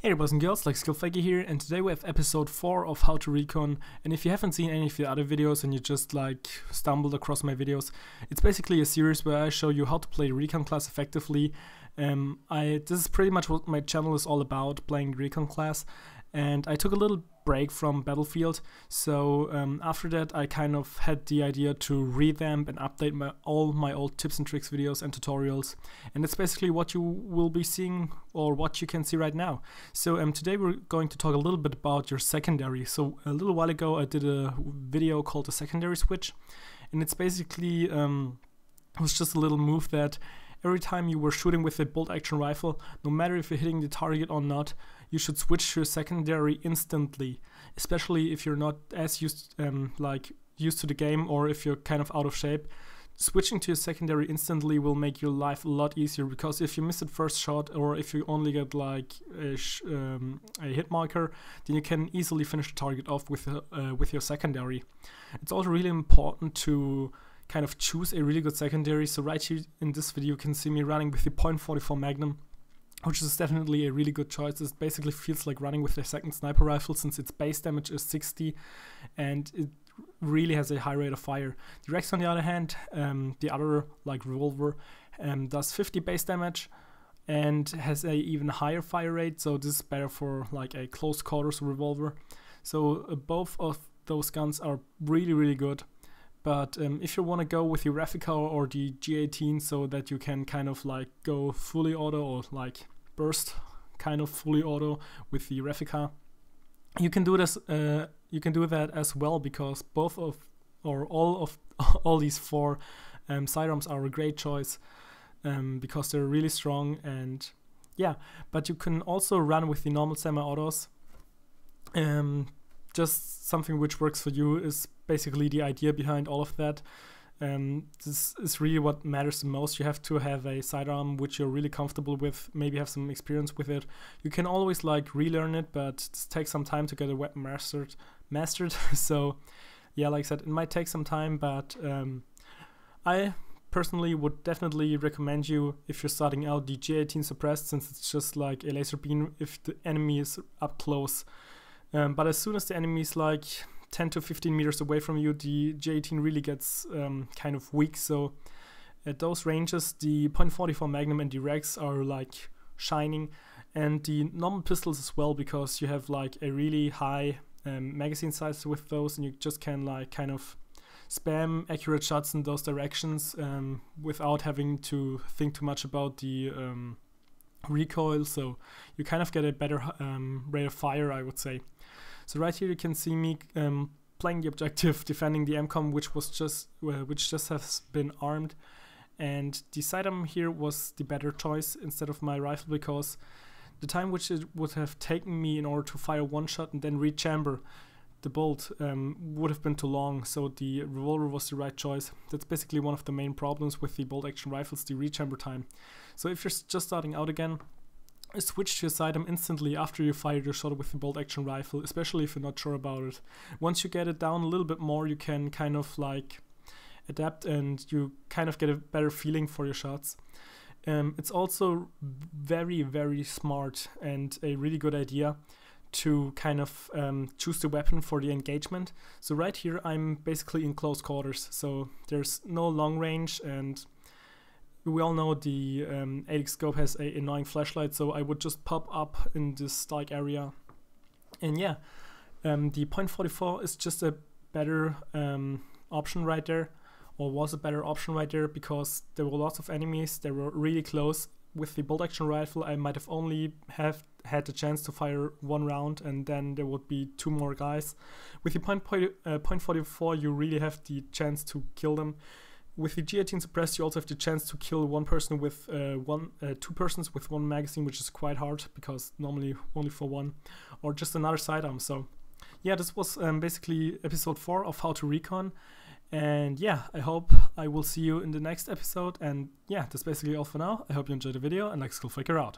Hey boys and girls, like Skillfaker here, and today we have episode 4 of Howto Recon. And if you haven't seen any of the other videos and you just like stumbled across my videos, it's basically a series where I show you how to play the Recon class effectively. This is pretty much what my channel is all about, playing the Recon class. And I took a little break from Battlefield, so after that I kind of had the idea to revamp and update all my old tips and tricks videos and tutorials, and that's basically what you will be seeing, or what you can see right now. So today we're going to talk a little bit about your secondary. So a little while ago I did a video called the secondary switch, and it's basically it was just a little move that every time you were shooting with a bolt action rifle, no matter if you're hitting the target or not, you should switch to your secondary instantly, especially if you're not as used to the game, or if you're kind of out of shape. Switching to your secondary instantly will make your life a lot easier, because if you miss it first shot, or if you only get like a hit marker, then you can easily finish the target off with your secondary. It's also really important to kind of choose a really good secondary. So right here in this video you can see me running with the .44 Magnum, which is definitely a really good choice. It basically feels like running with a second sniper rifle, since its base damage is 60 and it really has a high rate of fire. The Rex, on the other hand, the other like revolver, does 50 base damage and has a even higher fire rate, so this is better for like a close quarters revolver. So both of those guns are really good. But if you want to go with your Replica or the GA-18, so that you can kind of like go fully auto, or like burst kind of fully auto with the Replica, you can do this. You can do that as well, because all these four sidearms are a great choice, because they're really strong. And yeah, but you can also run with the normal semi-autos. Just something which works for you is basically the idea behind all of that. This is really what matters the most. You have to have a sidearm which you're really comfortable with, maybe have some experience with it. You can always like relearn it, but it takes some time to get a weapon mastered. So yeah, like I said, it might take some time, but I personally would definitely recommend you, if you're starting out, the GA-18 suppressed, since it's just like a laser beam if the enemy is up close. But as soon as the enemy is like 10 to 15 meters away from you, the GA-18 really gets kind of weak. So at those ranges, the .44 Magnum and the Rex are like shining, and the normal pistols as well, because you have like a really high magazine size with those, and you just can like kind of spam accurate shots in those directions without having to think too much about the recoil. So you kind of get a better rate of fire, I would say. So right here you can see me playing the objective, defending the MCOM, which just has been armed, and the sidearm here was the better choice instead of my rifle, because the time which it would have taken me in order to fire one shot and then rechamber the bolt would have been too long. So the revolver was the right choice. That's basically one of the main problems with the bolt action rifles, the rechamber time. So if you're just starting out again, switch to your sidearm instantly after you fired your shot with the bolt action rifle, especially if you're not sure about it. Once you get it down a little bit more, you can kind of like adapt, and you kind of get a better feeling for your shots. It's also very smart and a really good idea to kind of choose the weapon for the engagement. So right here I'm basically in close quarters, so there's no long range, and we all know the 8x scope has an annoying flashlight, so I would just pop up in this dark area. And yeah, the .44 is just a better option right there, or was a better option right there, because there were lots of enemies, they were really close. With the bolt action rifle I might have only had the chance to fire one round, and then there would be two more guys. With the .44 you really have the chance to kill them. With the GA-18 suppressed, you also have the chance to kill one person with two persons with one magazine, which is quite hard, because normally only for one, or just another sidearm. So yeah, this was basically episode 4 of Howto Recon, and yeah, I hope I will see you in the next episode. And yeah, that's basically all for now. I hope you enjoyed the video, and like Skillfaker out.